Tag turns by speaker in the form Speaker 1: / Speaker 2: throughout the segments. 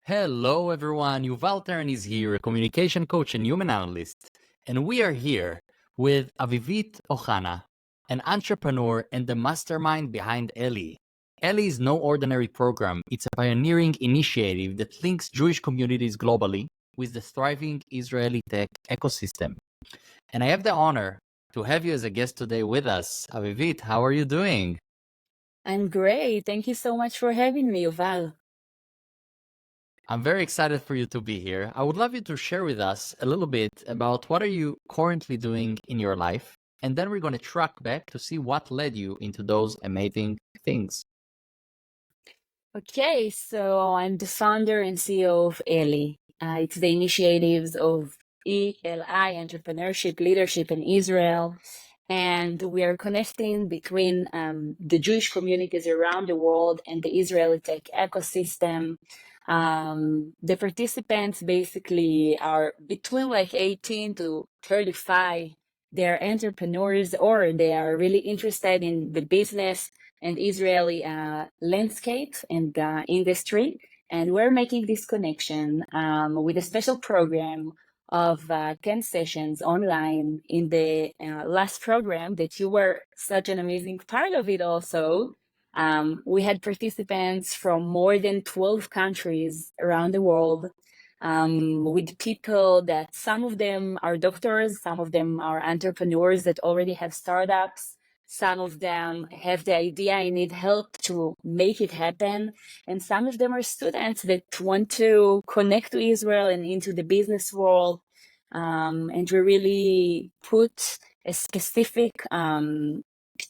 Speaker 1: Hello, everyone. Yuval Teren is here, a communication coach and human analyst. And we are here with Avivit Ohana, an entrepreneur and the mastermind behind Eli. Eli is no ordinary program. It's a pioneering initiative that links Jewish communities globally with the thriving Israeli tech ecosystem. And I have the honor to have you as a guest today with us. Avivit, how are you doing?
Speaker 2: I'm great. Thank you so much for having me, Yuval.
Speaker 1: I'm very excited for you to be here. I would love you to share with us a little bit about what are you currently doing in your life, and then we're going to track back to see what led you into those amazing things.
Speaker 2: Okay, so I'm the founder and CEO of Eli. It's the initiatives of ELI, Entrepreneurship Leadership in Israel. And we are connecting between the Jewish communities around the world and the Israeli tech ecosystem. The participants basically are between like 18 to 35. They're entrepreneurs or they are really interested in the business and Israeli landscape and industry. And we're making this connection with a special program of 10 sessions online in the last program that you were such an amazing part of it also. We had participants from more than 12 countries around the world with people that some of them are doctors, some of them are entrepreneurs that already have startups. Some of them have the idea I need help to make it happen. And some of them are students that want to connect to Israel and into the business world. And we really put a specific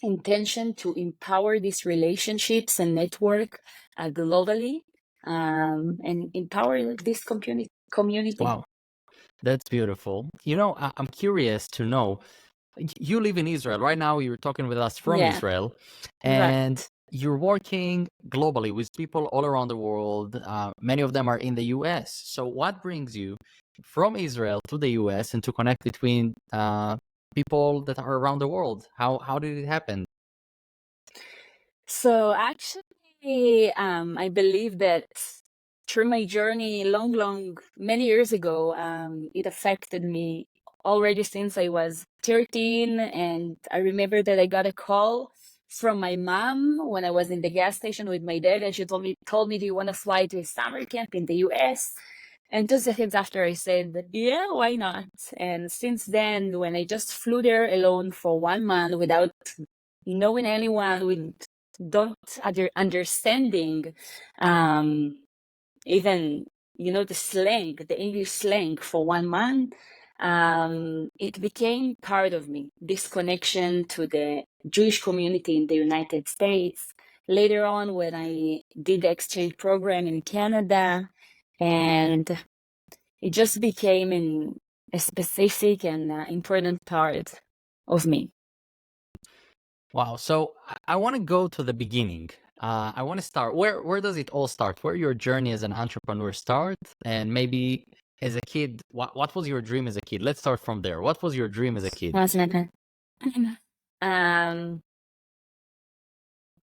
Speaker 2: intention to empower these relationships and network globally and empower this community.
Speaker 1: Wow, that's beautiful. I'm curious to know, you live in Israel. Right now, you're talking with us from
Speaker 2: Yeah,
Speaker 1: Israel, and
Speaker 2: right.
Speaker 1: you're working globally with people all around the world. Many of them are in the US. So, what brings you from Israel to the US and to connect between people that are around the world? How did it happen?
Speaker 2: So actually, I believe that through my journey, many years ago, it affected me already since I was 13. And I remember that I got a call from my mom when I was in the gas station with my dad, and she told me, "Do you want to fly to a summer camp in the US?" And 2 seconds after, I said, "Yeah, why not?" And since then, when I just flew there alone for 1 month without knowing anyone, with don't understanding um, even the English slang for 1 month, it became part of me. This connection to the Jewish community in the United States. Later on, when I did the exchange program in Canada, and it just became a specific and important part of me.
Speaker 1: Wow. So I want to go to the beginning. I want to start. Where does it all start? Where your journey as an entrepreneur start, and maybe as a kid, what was your dream as a kid? Let's start from there. What was your dream as a kid?
Speaker 2: Um,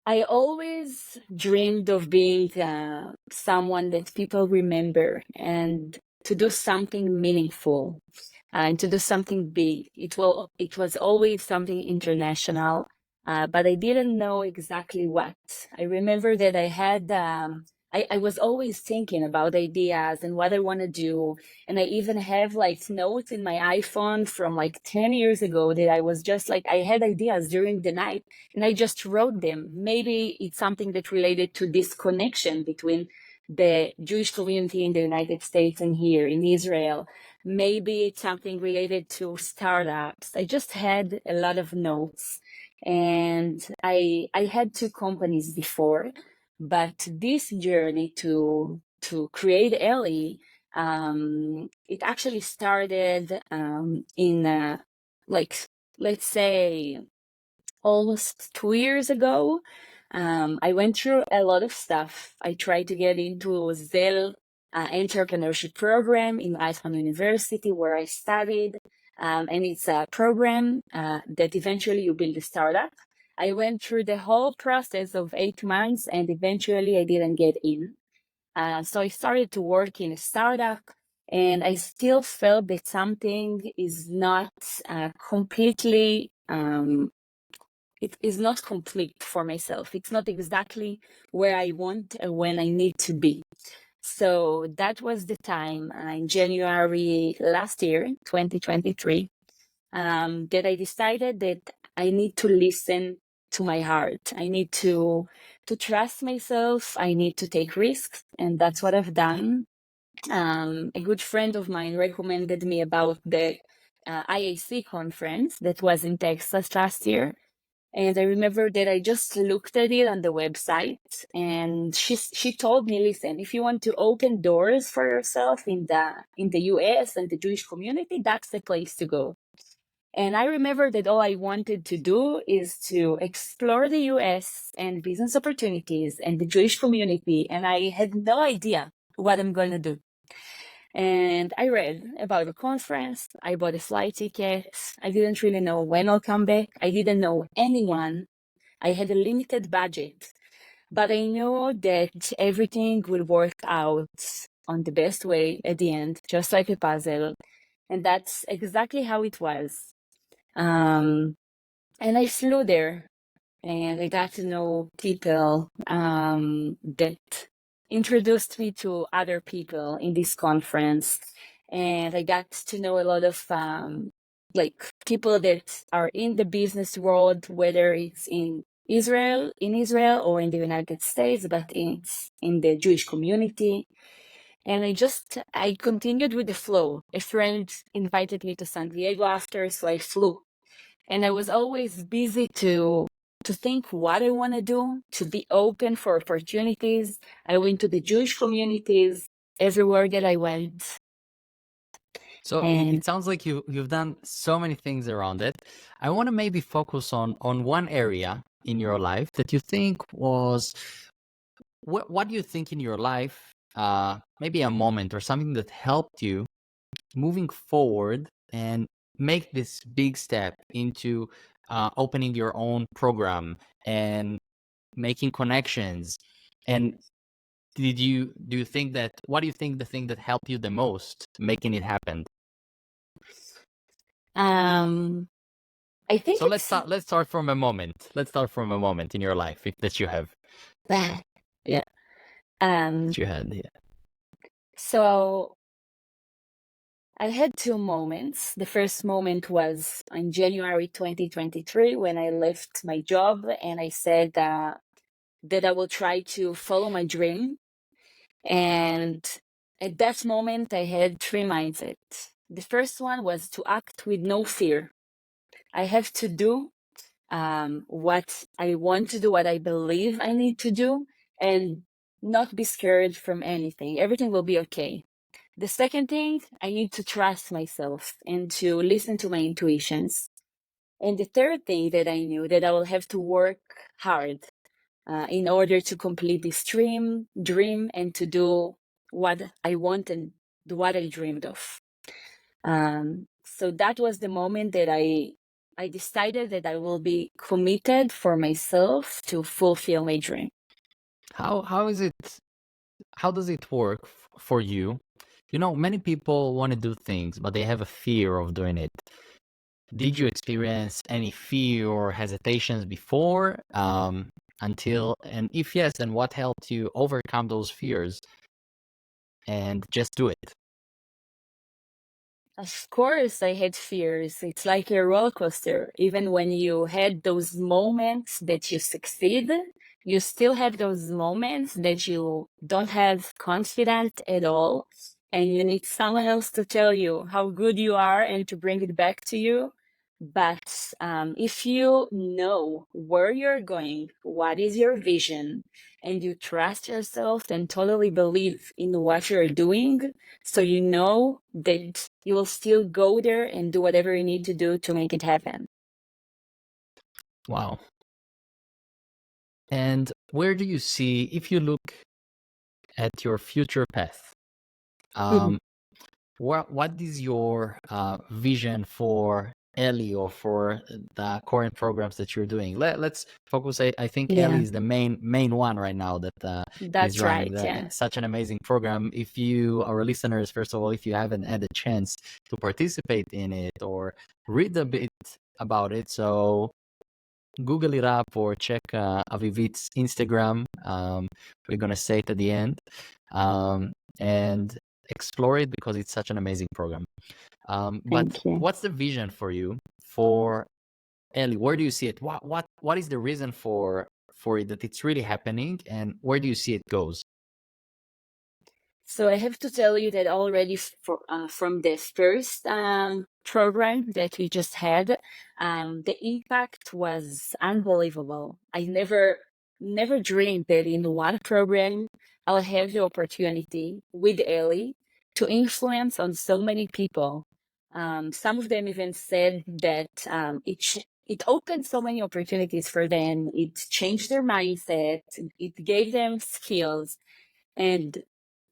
Speaker 2: I always dreamed of being someone that people remember and to do something meaningful and to do something big. It was always something international, but I didn't know exactly what. I remember that I was always thinking about ideas and what I want to do. And I even have like notes in my iPhone from like 10 years ago that I was just like, I had ideas during the night and I just wrote them. Maybe it's something that related to this connection between the Jewish community in the United States and here in Israel. Maybe it's something related to startups. I just had a lot of notes, and I had 2 companies before, but this journey to create Ellie, it actually started in like let's say almost 2 years ago. I went through a lot of stuff. I tried to get into Zell entrepreneurship program in Reichman University where I studied. And it's a program that eventually you build a startup. I went through the whole process of 8 months and eventually I didn't get in. So I started to work in a startup, and I still felt that something is not completely, it is not complete for myself. It's not exactly where I want and when I need to be. So that was the time in January last year, 2023, that I decided that I need to listen to my heart. I need to trust myself. I need to take risks, and that's what I've done. A good friend of mine recommended me about the IAC conference that was in Texas last year. And I remember that I just looked at it on the website, and she told me, listen, if you want to open doors for yourself in the US and the Jewish community, that's the place to go. And I remember that all I wanted to do is to explore the US and business opportunities and the Jewish community. And I had no idea what I'm going to do. And I read about the conference. I bought a flight ticket. I didn't really know when I'll come back. I didn't know anyone. I had a limited budget, but I knew that everything will work out on the best way at the end, just like a puzzle. And that's exactly how it was. And I flew there, and I got to know people that introduced me to other people in this conference. And I got to know a lot of like people that are in the business world, whether it's in Israel or in the United States, but it's in the Jewish community. And I continued with the flow. A friend invited me to San Diego after, so I flew. And I was always busy to think what I want to do, to be open for opportunities. I went to the Jewish communities everywhere that I went.
Speaker 1: So
Speaker 2: And
Speaker 1: it sounds like you've done so many things around it. I want to maybe focus on one area in your life that you think was what do you think in your life, maybe a moment or something that helped you moving forward and make this big step into opening your own program and making connections. And do you think that what do you think the thing that helped you the most making it happen?
Speaker 2: I think
Speaker 1: So let's
Speaker 2: it's
Speaker 1: start. Let's start from a moment. Let's start from a moment in your life that you have
Speaker 2: that. Yeah.
Speaker 1: that you had. Yeah.
Speaker 2: So I had two moments. The first moment was in January 2023 when I left my job and I said that I will try to follow my dream. And at that moment, I had three mindsets. The first one was to act with no fear. I have to do what I want to do, what I believe I need to do, and not be scared from anything. Everything will be okay. The second thing, I need to trust myself and to listen to my intuitions. And the third thing that I knew that I will have to work hard in order to complete this dream and to do what I want and what I dreamed of. So that was the moment that I decided that I will be committed for myself to fulfill my dream.
Speaker 1: How is it? How does it work for you? You know, many people want to do things, but they have a fear of doing it. Did you experience any fear or hesitations before? And if yes, then what helped you overcome those fears and just do it?
Speaker 2: Of course, I had fears. It's like a roller coaster. Even when you had those moments that you succeed, you still have those moments that you don't have confidence at all. And you need someone else to tell you how good you are and to bring it back to you. But if you know where you're going, what is your vision, and you trust yourself and totally believe in what you're doing, so you know that you will still go there and do whatever you need to do to make it happen.
Speaker 1: Wow. And where do you see, if you look at your future path,
Speaker 2: Mhm.
Speaker 1: what is your vision for Eli or for the current programs that you're doing? Let's focus. I think Eli
Speaker 2: Yeah,
Speaker 1: is the main one right now that is
Speaker 2: that's
Speaker 1: running
Speaker 2: right. Yeah.
Speaker 1: such an amazing program. If you, our listeners, first of all, if you haven't had a chance to participate in it or read a bit about it, so Google it up or check Avivit's Instagram. We're gonna say it at the end, and explore it because it's such an amazing program. But
Speaker 2: Thank you.
Speaker 1: what's the vision for you for Ellie? Where do you see it? What is the reason for it that it's really happening, and where do you see it goes?
Speaker 2: So I have to tell you that already from the first program that we just had, the impact was unbelievable. I never dreamed that in one program I'll have the opportunity with Ellie to influence on so many people. Some of them even said that it opened so many opportunities for them. It changed their mindset. It gave them skills and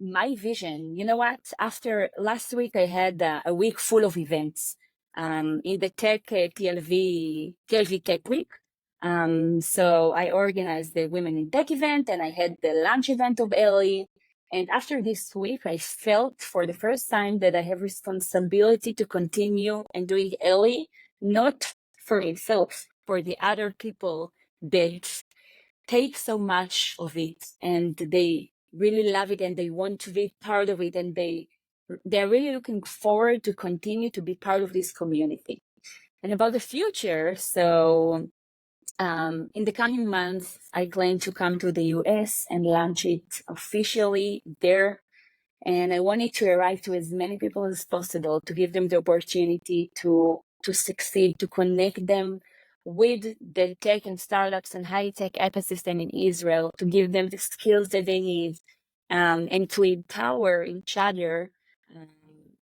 Speaker 2: my vision, you know what? After last week, I had a week full of events in the tech TLV Tech Week. So I organized the Women in Tech event and I had the lunch event of Ellie. And after this week, I felt for the first time that I have responsibility to continue and doing Ellie, not for myself, for the other people that take so much of it and they really love it and they want to be part of it and they're really looking forward to continue to be part of this community. And about the future, so in the coming months, I plan to come to the US and launch it officially there. And I want it to arrive to as many people as possible to give them the opportunity to succeed, to connect them with the tech and startups and high-tech ecosystem in Israel, to give them the skills that they need, and to empower each other, um,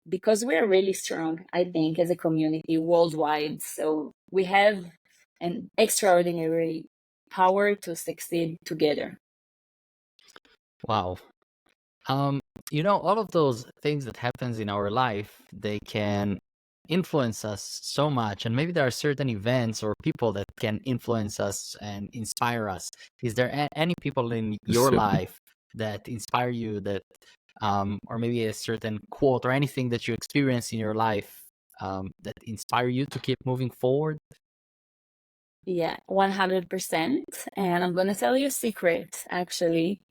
Speaker 2: because we are really strong, I think, as a community worldwide. So we have an extraordinary power to succeed together.
Speaker 1: Wow. Um, all of those things that happens in our life, they can influence us so much, and maybe there are certain events or people that can influence us and inspire us. Is there any people in your life that inspire you, that or maybe a certain quote or anything that you experience in your life that inspire you to keep moving forward?
Speaker 2: Yeah, 100%. And I'm going to tell you a secret, actually.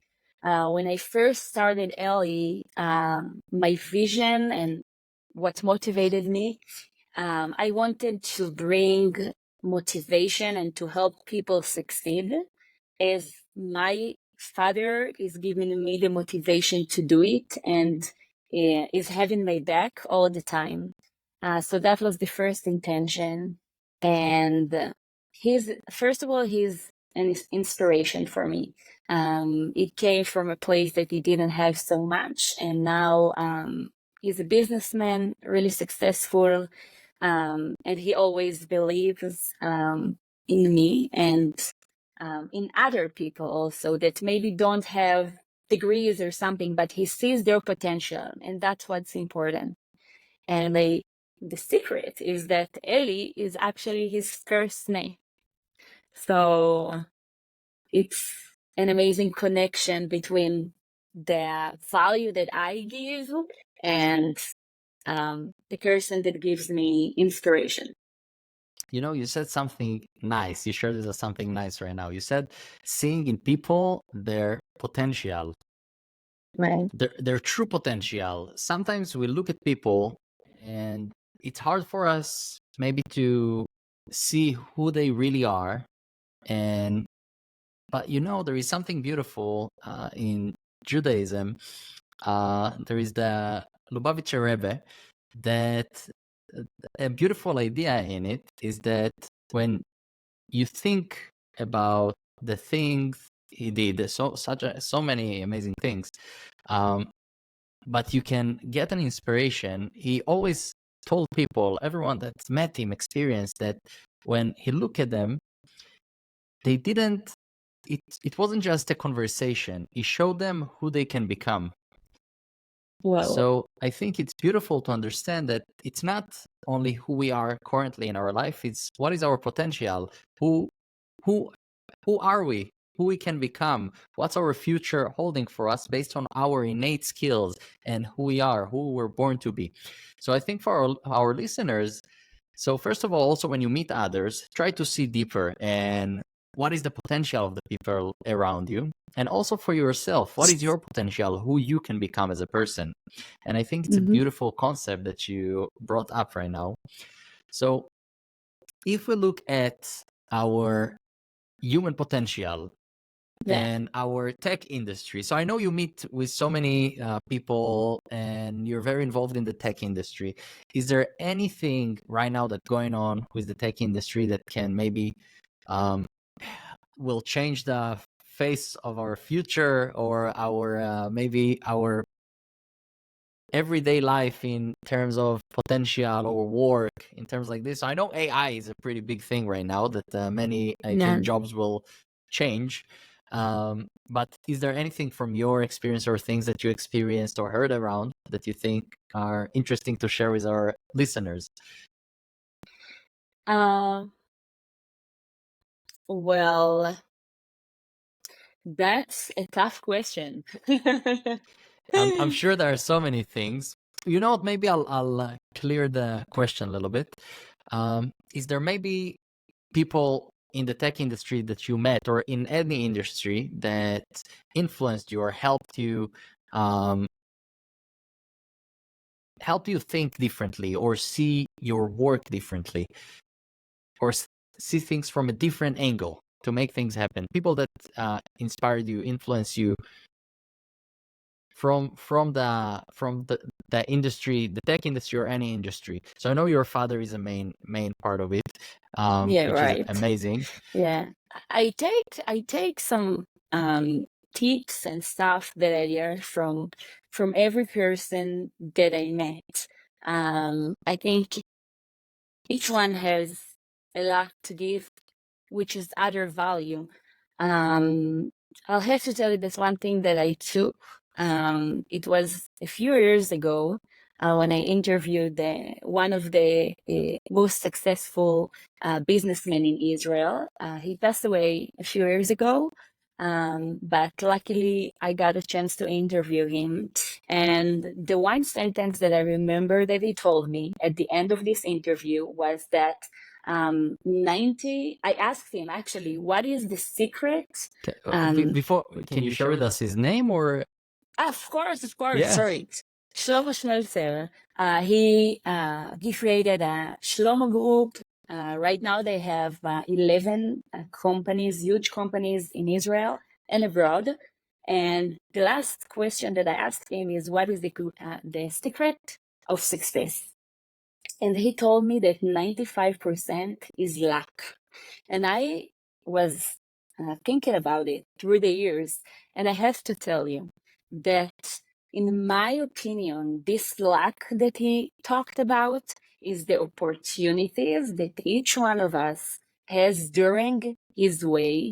Speaker 2: When I first started Ellie, my vision and what motivated me, I wanted to bring motivation and to help people succeed, as my father is giving me the motivation to do it and is having my back all the time. So that was the first intention. And first of all, he's an inspiration for me. It came from a place that he didn't have so much, and now he's a businessman, really successful, and he always believes in me and in other people also that maybe don't have degrees or something, but he sees their potential, and that's what's important. And the secret is that Eli is actually his first name. So it's an amazing connection between the value that I give and the person that gives me inspiration.
Speaker 1: You said something nice. You shared this as something nice right now. You said seeing in people their potential,
Speaker 2: Right.
Speaker 1: their true potential. Sometimes we look at people and it's hard for us maybe to see who they really are. And but there is something beautiful in Judaism. There is the Lubavitcher Rebbe that a beautiful idea in it is that when you think about the things he did, so many amazing things, um, but you can get an inspiration. He always told people, everyone that's met him, experienced that when he looked at them, they didn't. It wasn't just a conversation. He showed them who they can become.
Speaker 2: Well,
Speaker 1: So I think it's beautiful to understand that it's not only who we are currently in our life, it's what is our potential, who who who are we, who we can become, what's our future holding for us based on our innate skills and who we are, who we're born to be. So I think for our listeners, so first of all, also when you meet others, try to see deeper and what is the potential of the people around you, and also for yourself, what is your potential, who you can become as a person. And I think it's a
Speaker 2: mhm,
Speaker 1: beautiful concept that you brought up right now. So if we look at our human potential
Speaker 2: yeah.
Speaker 1: and our tech industry. So I know you meet with so many people and you're very involved in the tech industry. Is there anything right now that's going on with the tech industry that can maybe um, will change the face of our future or our maybe our everyday life in terms of potential or work in terms like this? I know AI is a pretty big thing right now that many, I
Speaker 2: Yeah.
Speaker 1: think, jobs will change. But is there anything from your experience or things that you experienced or heard around that you think are interesting to share with our listeners?
Speaker 2: Uh, well, that's a tough question.
Speaker 1: I'm sure there are so many things. You know what? Maybe I'll clear the question a little bit. Is there maybe people in the tech industry that you met or in any industry that influenced you or um, helped you think differently or see your work differently or see things from a different angle to make things happen? People that inspired you, influenced you from the industry, the tech industry or any industry. So I know your father is a main part of it,
Speaker 2: Yeah,
Speaker 1: which is
Speaker 2: right.
Speaker 1: amazing.
Speaker 2: Yeah. I take some tips and stuff that I learned from every person that I met. I think each one has a lot to give, which is other value. Um, I'll have to tell you this one thing that I took. It was a few years ago when I interviewed one of the most successful businessmen in Israel. He passed away a few years ago, but luckily I got a chance to interview him. And the one sentence that I remember that he told me at the end of this interview was that 90, I asked him actually, what is the secret?
Speaker 1: Before, can you share with us his name or?
Speaker 2: Of course,
Speaker 1: Yeah.
Speaker 2: sorry. Shlomo Schmelzer, he created a Shlomo Group. Right now they have 11 companies, huge companies in Israel and abroad. And the last question that I asked him is, what is the secret of success? And he told me that 95% is luck. And I was thinking about it through the years. And I have to tell you that, in my opinion, this luck that he talked about is the opportunities that each one of us has during his way,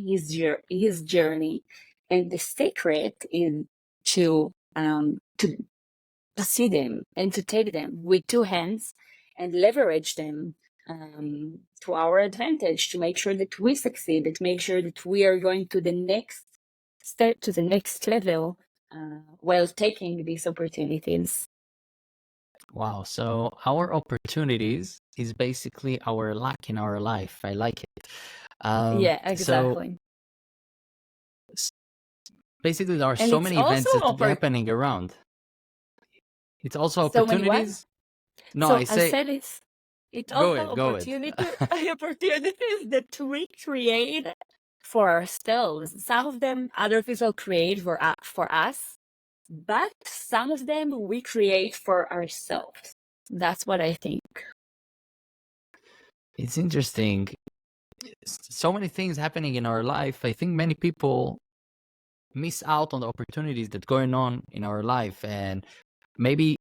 Speaker 2: his journey. And the secret is to see them and to take them with two hands and leverage them to our advantage to make sure that we succeed, to make sure that we are going to the next step, to the next level, while taking these opportunities.
Speaker 1: Wow. So our opportunities is basically our luck in our life. I like it.
Speaker 2: Yeah,
Speaker 1: So
Speaker 2: exactly.
Speaker 1: basically, there are
Speaker 2: And
Speaker 1: so
Speaker 2: it's
Speaker 1: many
Speaker 2: also
Speaker 1: events that are happening around. It's also
Speaker 2: so many what?
Speaker 1: opportunities. No, I
Speaker 2: So I
Speaker 1: say,
Speaker 2: said it's
Speaker 1: go
Speaker 2: also
Speaker 1: ahead, go ahead.
Speaker 2: opportunities that we create for ourselves. Some of them other people create for us, but some of them we create for ourselves. That's what I think.
Speaker 1: It's interesting. So many things happening in our life. I think many people miss out on the opportunities that going on in our life, and maybe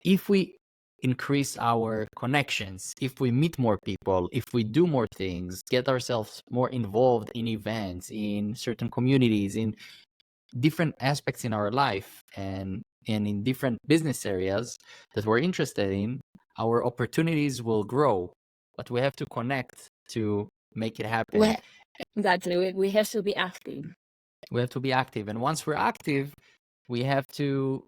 Speaker 1: if we increase our connections, if we meet more people, if we do more things, get ourselves more involved in events, in certain communities, in different aspects in our life, and and in different business areas that we're interested in, our opportunities will grow, but we have to connect to make it happen.
Speaker 2: Well, exactly. We have to be active.
Speaker 1: We have to be active. And once we're active, we have to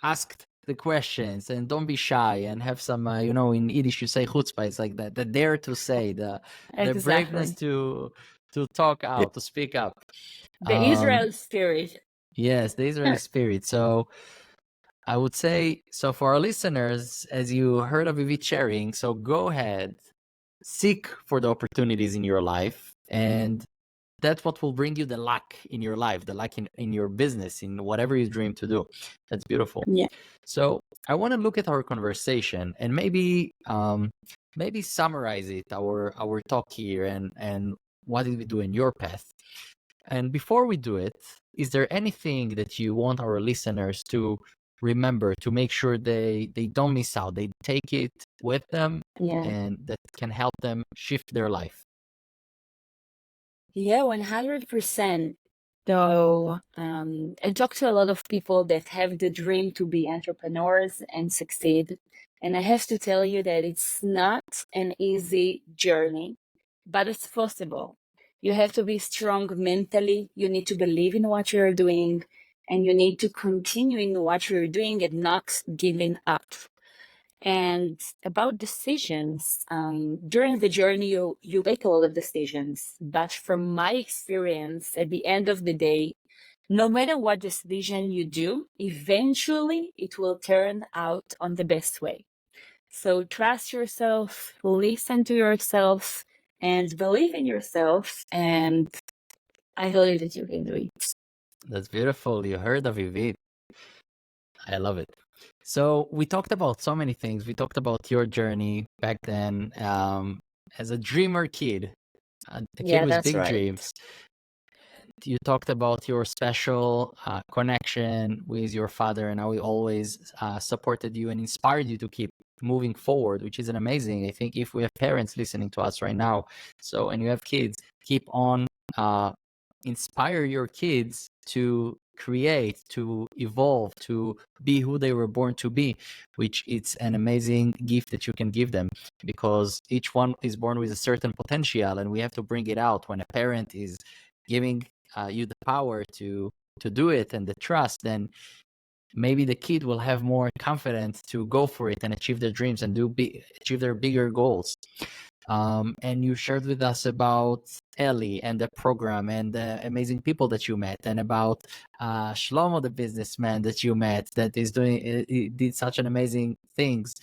Speaker 1: ask the questions and don't be shy and have some, in Yiddish, you say chutzpah, it's like that, the dare to say, the braveness
Speaker 2: Exactly.
Speaker 1: to talk out, to speak up.
Speaker 2: The Israel spirit.
Speaker 1: Yes, the Israeli spirit. So I would say, so for our listeners, as you heard of Avivit sharing, so go ahead, seek for the opportunities in your life, and that's what will bring you the luck in your life, the luck in your business, in whatever you dream to do. That's beautiful.
Speaker 2: Yeah.
Speaker 1: So I want to look at our conversation and maybe summarize it, our talk here, and what did we do in your path. And before we do it, is there anything that you want our listeners to remember, to make sure they don't miss out, they take it with them,
Speaker 2: Yeah.
Speaker 1: and that can help them shift their life?
Speaker 2: Yeah, 100%. So, I talk to a lot of people that have the dream to be entrepreneurs and succeed. And I have to tell you that it's not an easy journey, but it's possible. You have to be strong mentally. You need to believe in what you're doing, and you need to continue in what you're doing and not giving up. And about decisions, during the journey, you make a lot of decisions. But from my experience, at the end of the day, no matter what decision you do, eventually it will turn out on the best way. So trust yourself, listen to yourself, and believe in yourself. And I believe that you can do it.
Speaker 1: That's beautiful. You heard of Avivit. I love it. So we talked about so many things. We talked about your journey back then, as a dreamer kid, a kid
Speaker 2: Yeah,
Speaker 1: with
Speaker 2: that's
Speaker 1: big
Speaker 2: right.
Speaker 1: dreams. You talked about your special connection with your father and how he always supported you and inspired you to keep moving forward, which is an amazing. I think if we have parents listening to us right now, and you have kids, keep on inspire your kids to create, to evolve, to be who they were born to be, which it's an amazing gift that you can give them, because each one is born with a certain potential and we have to bring it out. When a parent is giving you the power to do it and the trust, then maybe the kid will have more confidence to go for it and achieve their dreams and achieve their bigger goals. And you shared with us about Eli and the program and the amazing people that you met, and about Shlomo, the businessman that you met, that is did such an amazing things.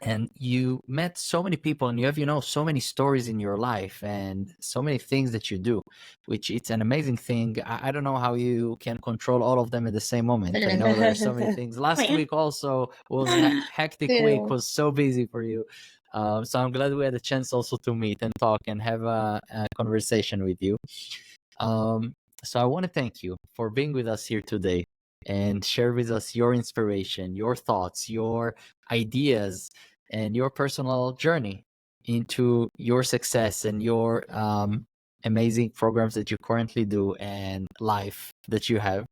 Speaker 1: And you met so many people, and you have so many stories in your life and so many things that you do, which it's an amazing thing. I don't know how you can control all of them at the same moment. I know there are so many things. Last week also was a hectic week, was so busy for you. So I'm glad we had a chance also to meet and talk and have a conversation with you. So I want to thank you for being with us here today and share with us your inspiration, your thoughts, your ideas, and your personal journey into your success and your amazing programs that you currently do and life that you have.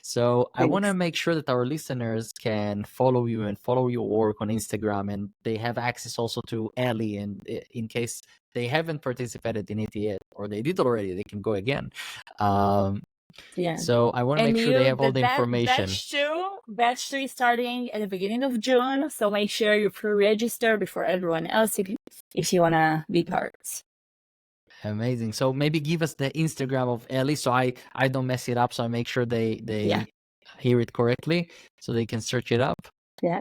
Speaker 1: So I want to make sure that our listeners can follow you and follow your work on Instagram, and they have access also to Eli, and in case they haven't participated in it yet, or they did already, they can go again.
Speaker 2: Yeah.
Speaker 1: So I want to make sure they have all the information.
Speaker 2: Batch 2 is starting at the beginning of June. So make sure you pre-register before everyone else if you want to be part.
Speaker 1: Amazing. So maybe give us the Instagram of Eli, so I don't mess it up. So I make sure they hear it correctly, so they can search it up.
Speaker 2: Yeah.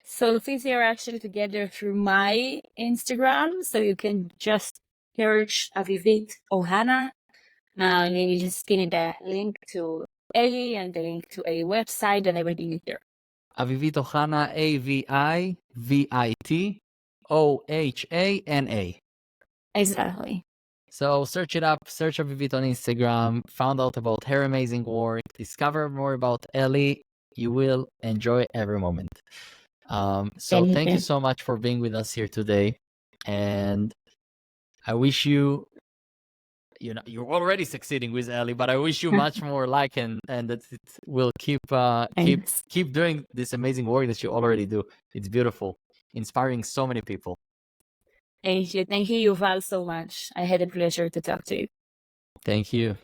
Speaker 2: So these are actually together through my Instagram. So you can just search Avivit Ohana. And you just pin the link to Eli and the link to a website and everything is there.
Speaker 1: Avivit Ohana, Avivit Ohana.
Speaker 2: Exactly.
Speaker 1: So search it up, search Avivit on Instagram, found out about her amazing work, discover more about Eli. You will enjoy every moment. So thank you so much for being with us here today. And I wish you you're already succeeding with Eli, but I wish you much more luck and that it will
Speaker 2: Thanks.
Speaker 1: keep doing this amazing work that you already do. It's beautiful, inspiring so many people.
Speaker 2: Thank you. Thank you, Yuval, so much. I had a pleasure to talk to you.
Speaker 1: Thank you.